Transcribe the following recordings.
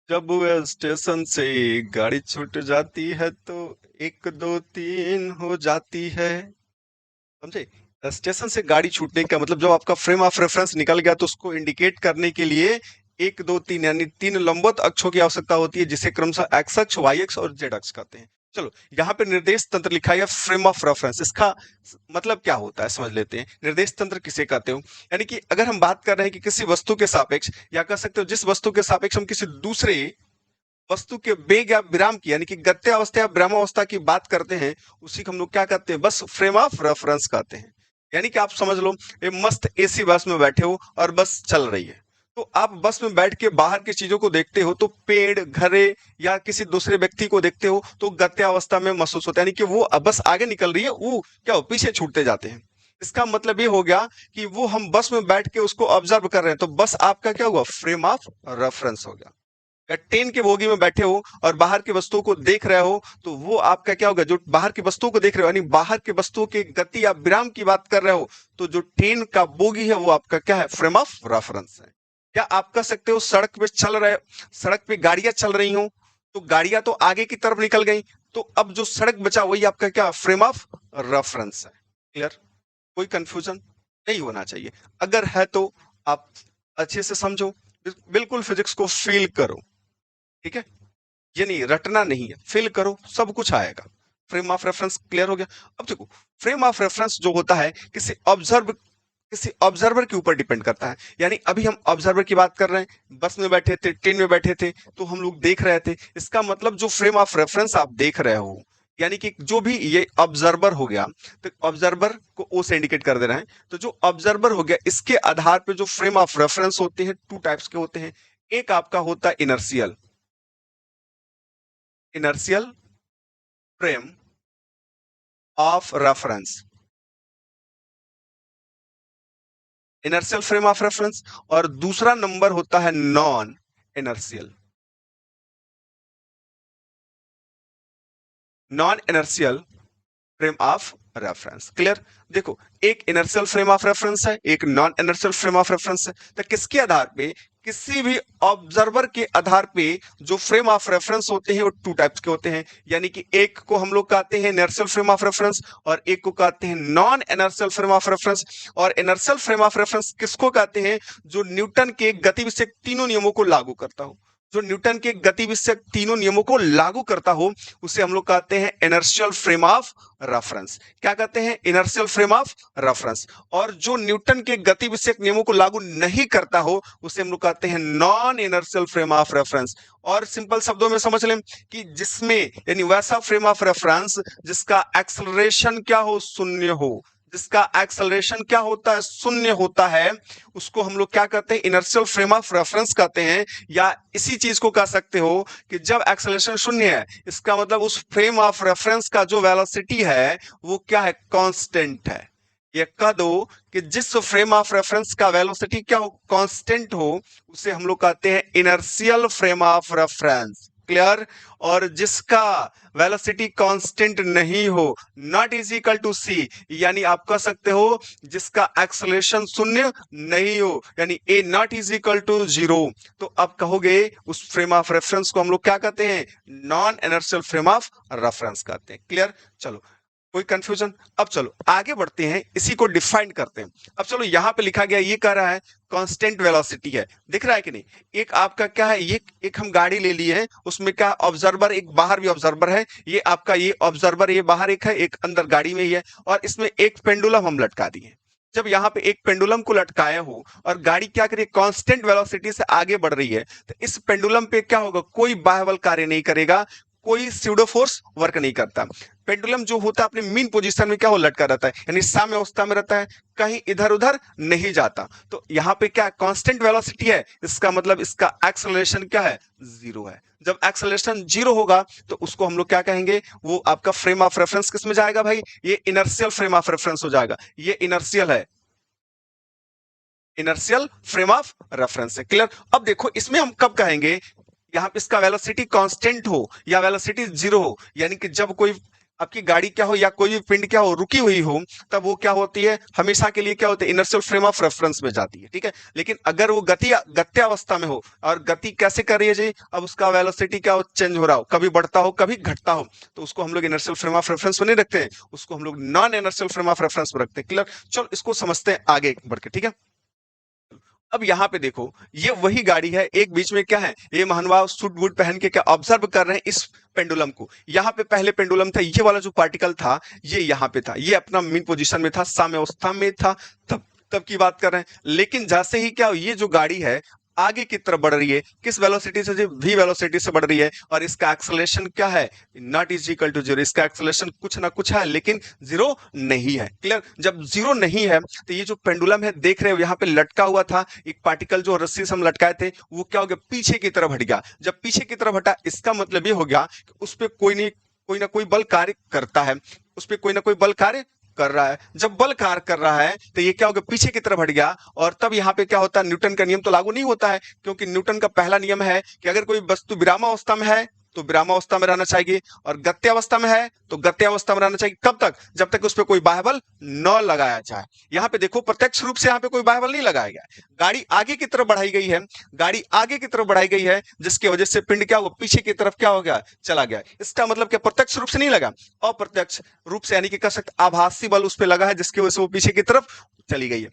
जब वह स्टेशन से गाड़ी छूट जाती है तो एक दो तीन हो जाती है। समझे? स्टेशन से गाड़ी छूटने का मतलब जब आपका फ्रेम ऑफ रेफरेंस निकल गया तो उसको इंडिकेट करने के लिए एक दो तीन यानी तीन लंबवत अक्षों की आवश्यकता होती है, जिसे क्रमशः एक्स अक्ष, वाई अक्ष और जेड अक्ष कहते हैं। चलो, यहाँ पे निर्देश तंत्र लिखा है फ्रेम ऑफ रेफरेंस। इसका मतलब क्या होता है समझ लेते हैं। निर्देश तंत्र किसे कहते हो? यानी कि अगर हम बात कर रहे हैं कि किसी वस्तु के सापेक्ष, या कह सकते हो जिस वस्तु के सापेक्ष हम किसी दूसरे वस्तु के वेग या विराम की यानी कि गत्य अवस्था या विरामावस्था की बात करते हैं, उसी को हम लोग क्या कहते हैं? बस फ्रेम ऑफ रेफरेंस कहते हैं। यानी कि आप समझ लो, ये मस्त एसी बस में बैठे हो और बस चल रही है, तो आप बस में बैठ के बाहर की चीजों को देखते हो तो पेड़, घरे या किसी दूसरे व्यक्ति को देखते हो तो गत्य अवस्था में महसूस होता है, यानी कि वो बस आगे निकल रही है, वो क्या हो, पीछे छूटते जाते हैं। इसका मतलब ये हो गया कि वो हम बस में बैठ के उसको ऑब्जर्व कर रहे हैं, तो बस आपका क्या हुआ? फ्रेम ऑफ रेफरेंस हो गया। या ट्रेन के बोगी में बैठे हो और बाहर की वस्तुओं को देख रहे हो, तो वो आपका क्या होगा? जो बाहर की वस्तुओं को देख रहे हो यानी बाहर की वस्तुओं की गति या विराम की बात कर रहे हो, तो जो ट्रेन का बोगी है वो आपका क्या है? फ्रेम ऑफ रेफरेंस है। क्या आप कह सकते हो सड़क पे चल रहे, सड़क पे गाड़ियां चल रही हो, तो गाड़ियां तो आगे की तरफ निकल गई, तो अब जो सड़क बचा वही आपका क्या? फ्रेम ऑफ रेफरेंस है। क्लियर? कोई कंफ्यूजन नहीं होना चाहिए। अगर है तो आप अच्छे से समझो, बिल्कुल फिजिक्स को फील करो। ठीक है? ये नहीं, रटना नहीं है, फिल करो, सब कुछ आएगा। फ्रेम ऑफ रेफरेंस क्लियर हो गया। अब देखो, फ्रेम ऑफ रेफरेंस जो होता है किसी ऑब्जर्वर के ऊपर डिपेंड करता है। यानी अभी हम ऑब्जर्वर की बात कर रहे हैं, बस में बैठे थे, ट्रेन में बैठे थे, तो हम लोग देख रहे थे। इसका मतलब जो फ्रेम ऑफ रेफरेंस आप देख रहे हो, यानी कि जो भी ये ऑब्जर्वर हो गया, तो ऑब्जर्वर को ओ से इंडिकेट कर दे रहे हैं, तो जो ऑब्जर्वर हो गया इसके आधार पे जो फ्रेम ऑफ रेफरेंस होते हैं, टू टाइप्स के होते हैं। एक आपका होता है inertial inertial frame of reference, inertial frame of reference. और दूसरा नंबर होता है non inertial non inertial frame of reference. Clear? देखो, एक इनर्शियल फ्रेम ऑफ रेफरेंस है, एक non inertial frame of reference है। तो किसके आधार पे? किसी भी ऑब्जर्वर के आधार पे जो फ्रेम ऑफ रेफरेंस होते हैं वो टू टाइप्स के होते हैं। यानी कि एक को हम लोग कहते हैं इनर्शियल फ्रेम ऑफ रेफरेंस और एक को कहते हैं non inertial frame of reference. और इनर्शियल फ्रेम ऑफ रेफरेंस किसको कहते हैं? जो न्यूटन के गति विषयक तीनों नियमों को लागू करता हो। जो न्यूटन के गति विषयक तीनों नियमों को लागू करता हो, उसे हम लोग कहते हैं इनर्शियल फ्रेम ऑफ रेफरेंस। क्या कहते हैं? Inertial frame of reference. और जो न्यूटन के गति विषयक नियमों को लागू नहीं करता हो, उसे हम लोग कहते हैं non inertial frame of reference. और सिंपल शब्दों में समझ लें कि जिसमें यानी वैसा फ्रेम ऑफ रेफरेंस जिसका एक्सेलरेशन क्या हो? शून्य हो। जिसका एक्सेलरेशन क्या होता है? शून्य होता है, उसको हम लोग क्या कहते हैं? इनर्शियल फ्रेम ऑफ रेफरेंस कहते हैं। या इसी चीज को कह सकते हो कि जब एक्सेलरेशन शून्य है, इसका मतलब उस फ्रेम ऑफ रेफरेंस का जो वेलोसिटी है वो क्या है? कांस्टेंट है। ये कह दो कि जिस फ्रेम ऑफ रेफरेंस का वेलोसिटी क्या हो? कांस्टेंट हो, उसे हम लोग कहते हैं inertial frame of reference. Clear? और जिसका वेलोसिटी कांस्टेंट नहीं हो, नॉट इज इक्वल टू सी, यानी आप कह सकते हो जिसका एक्सेलरेशन शून्य नहीं हो, यानी a not is equal to zero, तो आप कहोगे उस फ्रेम ऑफ रेफरेंस को हम लोग क्या कहते हैं? Non inertial frame of reference कहते हैं। क्लियर? चलो, कोई कंफ्यूजन? अब चलो आगे बढ़ते हैं, इसी को डिफाइन करते हैं। अब चलो, यहां पे लिखा गया, ये कह रहा है कांस्टेंट वेलोसिटी है, दिख रहा है कि नहीं? एक आपका क्या है, ये एक हम गाड़ी ले लिए हैं, उसमें क्या ऑब्जर्वर, एक बाहर भी ऑब्जर्वर है, ये आपका ये ऑब्जर्वर, ये बाहर एक है, एक अंदर गाड़ी में ही है, और इसमें एक पेंडुलम हम लटका दिए। जब यहाँ पे एक पेंडुलम को लटकाया हो और गाड़ी क्या करिए? कांस्टेंट वेलोसिटी से आगे बढ़ रही है, तो इस पेंडुलम पे क्या होगा? कोई बाह्य बल कार्य नहीं करेगा, कोई स्यूडो फोर्स वर्क नहीं करता। पेंडुलम जो होता है अपने मीन पोजीशन में क्या हो? लटका रहता है, यानी साम्य अवस्था में रहता है, कहीं इधर उधर नहीं जाता। तो यहाँ पे क्या कांस्टेंट वेलोसिटी है, इसका मतलब इसका एक्सेलरेशन क्या है? जीरो है। जब एक्सेलरेशन जीरो होगा तो उसको हम लोग क्या कहेंगे? वो आपका फ्रेम ऑफ रेफरेंस किस में जाएगा भाई? ये इनर्शियल फ्रेम ऑफ रेफरेंस हो जाएगा। ये इनर्शियल है, इनर्शियल फ्रेम ऑफ रेफरेंस है। क्लियर? अब देखो, इसमें हम कब कहेंगे यहाँ पे इसका वेलोसिटी कांस्टेंट हो या वेलोसिटी जीरो हो, यानी कि जब कोई आपकी गाड़ी क्या हो या कोई भी पिंड क्या हो रुकी हुई हो, तब वो क्या होती है, हमेशा के लिए क्या होती है, इनर्शियल फ्रेम ऑफ रेफरेंस में जाती है, ठीक है। लेकिन अगर वो गत्यावस्था में हो, और गति कैसे कर रही है जी, अब उसका वेलोसिटी क्या हो, चेंज हो रहा हो, कभी बढ़ता हो कभी घटता हो, तो उसको हम लोग इनर्शियल फ्रेम ऑफ रेफरेंस में नहीं रखते हैं, उसको हम लोग non inertial frame of reference में रखते हैं। क्लियर। चलो इसको समझते हैं आगे बढ़ के, ठीक है। अब यहाँ पे देखो, ये वही गाड़ी है, एक बीच में क्या है, ये महानुभाव सूट बूट पहन के क्या ऑब्जर्व कर रहे हैं इस पेंडुलम को। यहाँ पे पहले पेंडुलम था, ये वाला जो पार्टिकल था ये यहाँ पे था, ये अपना मीन पोजीशन में था, साम्यावस्था में था, तब तब की बात कर रहे हैं। लेकिन जैसे ही क्या ये जो गाड़ी है आगे की तरफ बढ़ रही है, किस वेलोसिटी से, वी वेलोसिटी से बढ़ रही है, और इसका एक्सेलरेशन क्या है, not is equal to zero, इसका एक्सेलरेशन कुछ ना कुछ है लेकिन जीरो नहीं है। क्लियर। जब जीरो नहीं है तो ये जो पेंडुलम है देख रहे हो यहाँ पे लटका हुआ था एक पार्टिकल, जो रस्सी से हम लटकाए थे, वो क्या हो गया, पीछे की तरफ हट गया। जब पीछे की तरफ हटा, इसका मतलब ये हो गया कि उस पर कोई ना कोई बल कार्य करता है, उस पर कोई ना कोई बल कार्य कर रहा है। जब बल कार्य कर रहा है तो ये क्या हो गया, पीछे की तरफ हट गया, और तब यहाँ पे क्या होता है, न्यूटन का नियम तो लागू नहीं होता है, क्योंकि न्यूटन का पहला नियम है कि अगर कोई वस्तु विरामावस्था में है तो विरामावस्था में रहना चाहिए, और गत्यावस्था में है तो गत्यावस्था में रहना चाहिए। कब तक, जब तक उस पर कोई बाह्य बल न लगाया जाए। यहाँ पे देखो प्रत्यक्ष रूप से यहाँ पे कोई बाह्य बल नहीं लगाया गया, गाड़ी आगे की तरफ बढ़ाई गई है, गाड़ी आगे की तरफ बढ़ाई गई है, जिसकी वजह से पिंड क्या हुआ, पीछे की तरफ क्या हो गया, चला गया। इसका मतलब क्या, प्रत्यक्ष रूप से नहीं लगा, अप्रत्यक्ष रूप से, यानी कि कह सकते आभासी बल उस पर लगा है, जिसकी वजह से वो पीछे की तरफ चली गई है।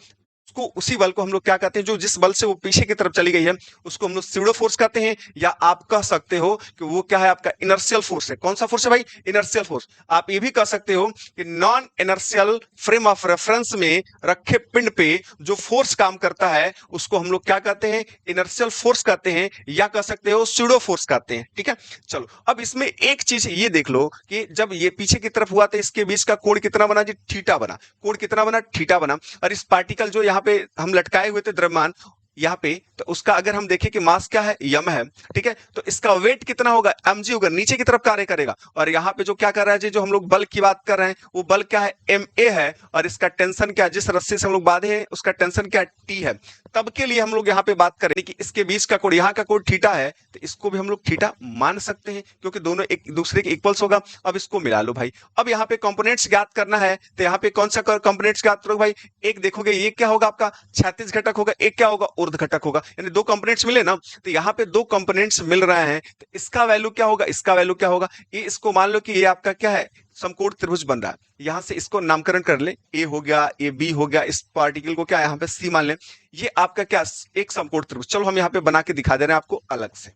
उसको, उसी बल को हम लोग क्या कहते हैं, जो जिस बल से वो पीछे की तरफ चली गई है उसको हम लोग स्यूडो फोर्स कहते हैं, या आप कह सकते हो कि वो क्या है, आपका इनर्शियल फोर्स है। कौन सा फोर्स है भाई, इनर्शियल फोर्स। आप ये भी कह सकते हो कि non inertial frame of reference में रखे पिंड पे जो फोर्स काम करता है उसको हम लोग क्या कहते हैं, इनर्शियल फोर्स कहते हैं, या कह सकते हो स्यूडो फोर्स कहते हैं, ठीक है। चलो अब इसमें एक चीज ये देख लो कि जब ये पीछे की तरफ हुआ तो इसके बीच का कोण कितना बना जी, थीटा बना। कोण कितना बना, थीटा बना। और इस पार्टिकल जो यहाँ पे हम लटकाए हुए थे द्रव्यमान यहाँ पे, तो उसका अगर हम देखें कि मास क्या है, यम है, ठीक है, तो इसका वेट कितना होगा, mg होगा, नीचे की तरफ कार्य करेगा। और यहाँ पे जो क्या कर रहा है जी, जो हम लोग बल की बात कर रहे हैं वो बल क्या है, ma है, और इसका टेंशन क्या है, जिस रस्सी से हम लोग बांधे हैं उसका टेंशन क्या है, t है। तब के लिए हम लोग यहाँ पे बात करें कि इसके बीच का कोण, यहाँ का कोण थीटा है, तो इसको भी हम लोग थीटा मान सकते हैं, क्योंकि दोनों एक दूसरे के इक्वल्स होगा। अब इसको मिला लो भाई। अब यहाँ पे कंपोनेंट्स ज्ञात करना है, तो यहाँ पे कौन सा कंपोनेंट्स ज्ञात करोगे भाई, एक देखोगे ये क्या होगा आपका क्षैतिज घटक होगा, एक क्या होगा, ऊर्ध्व घटक होगा। यानी दो कंपोनेंट्स मिले ना, तो यहाँ पे दो कंपोनेंट्स मिल रहे हैं, तो इसका वैल्यू क्या होगा, इसका वैल्यू क्या होगा, ये इसको मान लो कि ये आपका क्या है, समकोण त्रिभुज बन रहा है। यहां से इसको नामकरण कर ले, ए हो गया, ए बी हो गया, इस पार्टिकल को क्या यहाँ पे सी मान ले। ये आपका क्या, एक समकोण त्रिभुज। चलो हम यहाँ पे बना के दिखा दे रहे हैं आपको अलग से।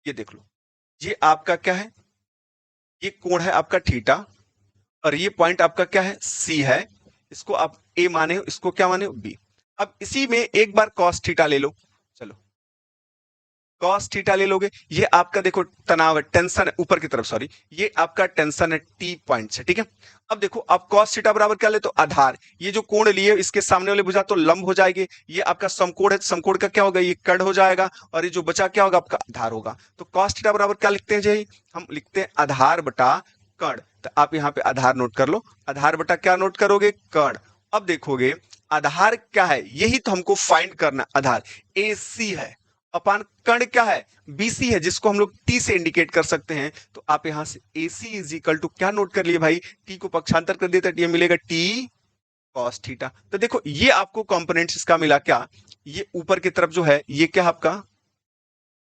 ये देख लो, ये आपका क्या है, ये कोण है आपका थीटा, और ये पॉइंट आपका क्या है, सी है। इसको आप ए माने हो, इसको क्या माने हो, बी। अब इसी में एक बार कॉस थीटा ले लो। चलो कॉस थीटा ले लोगे, ये आपका देखो तनाव है, टेंशन है ऊपर की तरफ, सॉरी, ये आपका टेंशन है, टी पॉइंट है, ठीक है। अब देखो, अब कॉस थीटा बराबर क्या ले, तो आधार, ये जो कोण लिए इसके सामने वाले भुजा तो लंब हो जाएगी, ये आपका समकोण है, समकोण का क्या होगा, ये कर्ण हो जाएगा, और ये जो बचा क्या होगा, आपका आधार होगा। तो कॉस थीटा बराबर क्या लिखते हैं जी, हम लिखते हैं आधार बटा कर्ण। तो आप यहाँ पे आधार नोट कर लो, आधार बटा क्या नोट करोगे, कर्ण। अब देखोगे आधार क्या है, यही तो हमको फाइंड करना, आधार ए सी है, अपान कर्ण क्या है, बीसी है, जिसको हम लोग टी से इंडिकेट कर सकते हैं। तो आप यहां से AC इज इक्वल टू क्या नोट कर लिए भाई, टी को पक्षांतर कर दिया, तो ये मिलेगा टी कॉस थीटा। तो देखो ये आपको कंपोनेंट्स इसका मिला क्या, ये ऊपर की तरफ जो है ये क्या आपका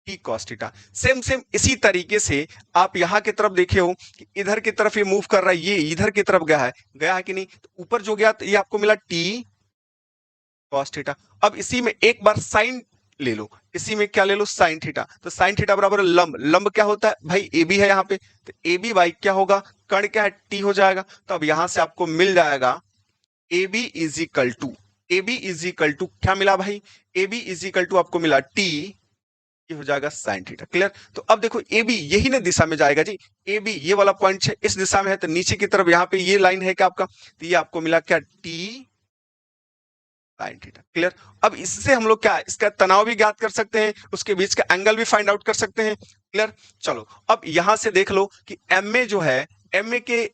T cos theta. Same same इसी तरीके से आप यहां की तरफ देखे हो कि इधर की तरफ ये मूव कर रहा है, ये इधर की तरफ गया है कि नहीं, तो ऊपर जो गया तो ये आपको मिला टी कॉस थीटा। अब इसी में एक बार साइन ले लो, इसी में क्या ले लो, साइन थीटा। तो साइन थीटा बराबर लंब, लंब क्या होता है भाई, ए बी है यहाँ पे, तो ए बी बाई क्या होगा, कर्ण क्या है, टी हो जाएगा। तो अब यहां से आपको मिल जाएगा A B is equal to, A B is equal to क्या मिला भाई, A B is equal to आपको मिला टी, ये हो जाएगा साइन थीटा। क्लियर। तो अब देखो ए बी यही ना दिशा में जाएगा जी, ए बी ये वाला पॉइंट है इस दिशा में है, तो नीचे की तरफ यहाँ पे ये लाइन है क्या आपका, तो ये आपको मिला क्या, टी साइन थीटा। क्लियर। अब इससे हम लोग क्या, इसका तनाव भी ज्ञात कर सकते हैं, उसके बीच का एंगल भी फाइंड आउट कर सकते हैं। क्लियर। चलो अब यहां से देख लो कि एम ए जो है, एम ए के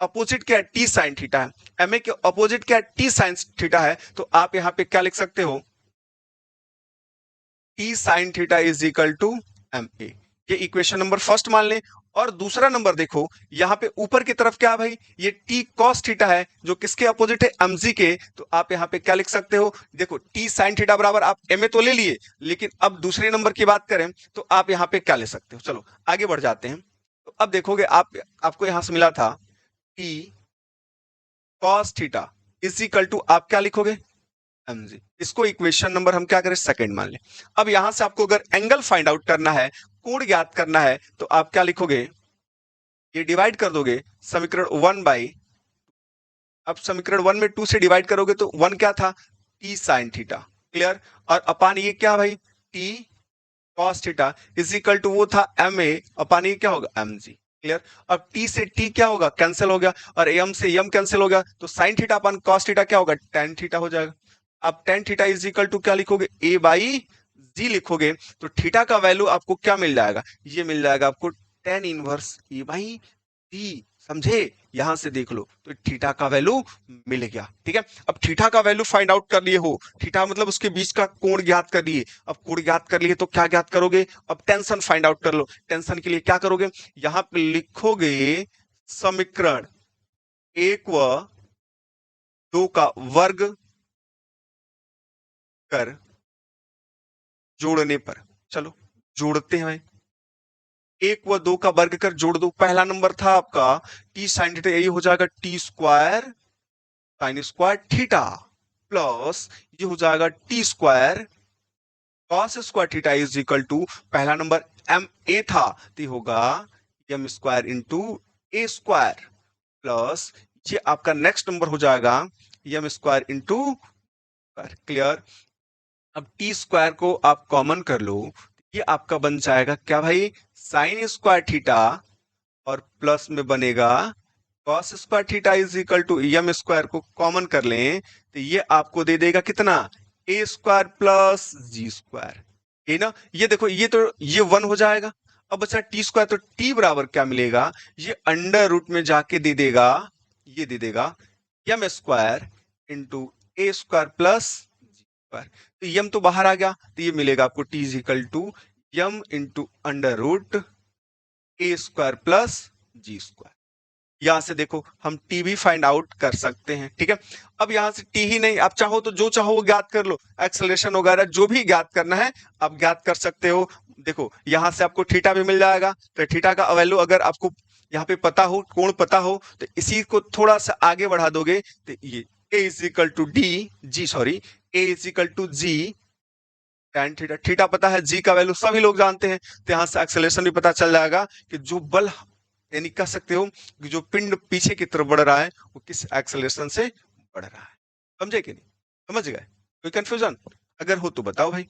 अपोजिट क्या है, टी साइन थीटा है, एम ए के अपोजिट क्या है, टी साइन थीटा है। तो आप यहां पे क्या लिख सकते हो, T sine theta is equal to M A. ये इक्वेशन नंबर फर्स्ट मान लें। और दूसरा नंबर देखो यहाँ पे ऊपर की तरफ क्या है भाई, ये टी कॉस थीटा है जो किसके अपोजिट है, mg के। तो आप यहाँ पे क्या लिख सकते हो, देखो टी साइन थीटा बराबर, आप ma तो ले लिए, लेकिन अब दूसरे नंबर की बात करें तो आप यहाँ पे क्या ले सकते हो। चलो आगे बढ़ जाते हैं। तो अब देखोगे आपको यहां से मिला था T cos theta is equal to, आप क्या लिखोगे, mg। इसको इक्वेशन नंबर हम क्या करें, सेकंड मान ले। अब यहां से आपको अगर एंगल फाइंड आउट करना है, कोण ज्ञात करना है, तो आप क्या लिखोगे, ये डिवाइड कर दोगे समीकरण 1 बाई, अब समीकरण 1 में 2 से डिवाइड करोगे तो 1 क्या था, टी साइन थीटा, क्लियर। और अपान ये क्या भाई, T cos theta is equal to वो था एम ए अपान ये क्या होगा, mg, क्लियर। अब टी से टी क्या होगा, कैंसिल हो गया, और एम से एम कैंसिल हो गया, तो sine theta upon cos theta क्या होगा, टेन थीटा हो जाएगा। अब tan theta is equal to क्या लिखोगे, ए बाई जी लिखोगे, तो थीटा का वैल्यू आपको क्या मिल जाएगा, ये मिल जाएगा आपको टेन इनवर्स ए बाई जी, समझे। यहां से देख लो तो थीटा का वैल्यू मिल गया, ठीक है। अब थीटा का वैल्यू फाइंड आउट कर लिए हो, थीटा मतलब उसके बीच का कोण ज्ञात कर लिए। अब कोण ज्ञात कर लिए तो क्या ज्ञात करोगे, अब टेंशन फाइंड आउट कर लो। टेंशन के लिए क्या करोगे, यहां पे लिखोगे समीकरण 1 व 2 का वर्ग कर जोड़ने पर, चलो जोड़ते हैं भाई। 1 व 2 का वर्ग कर जोड़ दो, पहला नंबर था आपका टी साइन थीटा, यही हो जाएगा T square sine square theta, plus ये हो जाएगा T square cos square theta is equal to, पहला नंबर एम ए था तो होगा M square into A square, plus ये आपका नेक्स्ट नंबर हो जाएगा एम स्क्वायर इंटू, क्लियर। अब टी स्क्वायर को आप कॉमन कर लो, ये आपका बन जाएगा क्या भाई, साइन स्क्वायर थीटा, और प्लस में बनेगा cos square theta is equal to M square को कॉमन कर लें तो ये आपको दे देगा कितना, A square plus G square, है ना। ये देखो ये तो ये 1 हो जाएगा। अब बचा टी स्क्वायर, तो टी बराबर क्या मिलेगा, ये अंडर रूट में जाके दे देगा, ये दे देगा M square into A square plus G square. तो यम तो बाहर आ गया, तो ये मिलेगा आपको T is equal to M into under root A square plus G square. यहां से देखो हम टी भी फाइंड आउट कर सकते हैं, ठीक है। अब यहां से टी ही नहीं, आप चाहो तो जो चाहो वो ज्ञात कर लो, एक्सेलरेशन वगैरह जो भी ज्ञात करना है आप ज्ञात कर सकते हो। देखो यहां से आपको थीटा भी मिल जाएगा, तो थीटा का वैल्यू अगर आपको यहाँ पे पता हो, कोण पता हो, तो इसी को थोड़ा सा आगे बढ़ा दोगे तो ये a is equal to d g, sorry a is equal to g tan theta, theta पता है, जी का वैल्यू सभी लोग जानते हैं, तो यहां से एक्सेलरेशन भी पता चल जाएगा कि जो बल, यानी कह सकते हो कि जो पिंड पीछे की तरफ बढ़ रहा है वो किस एक्सेलरेशन से बढ़ रहा है। समझे कि नहीं, समझ गए, कोई कंफ्यूजन अगर हो तो बताओ भाई।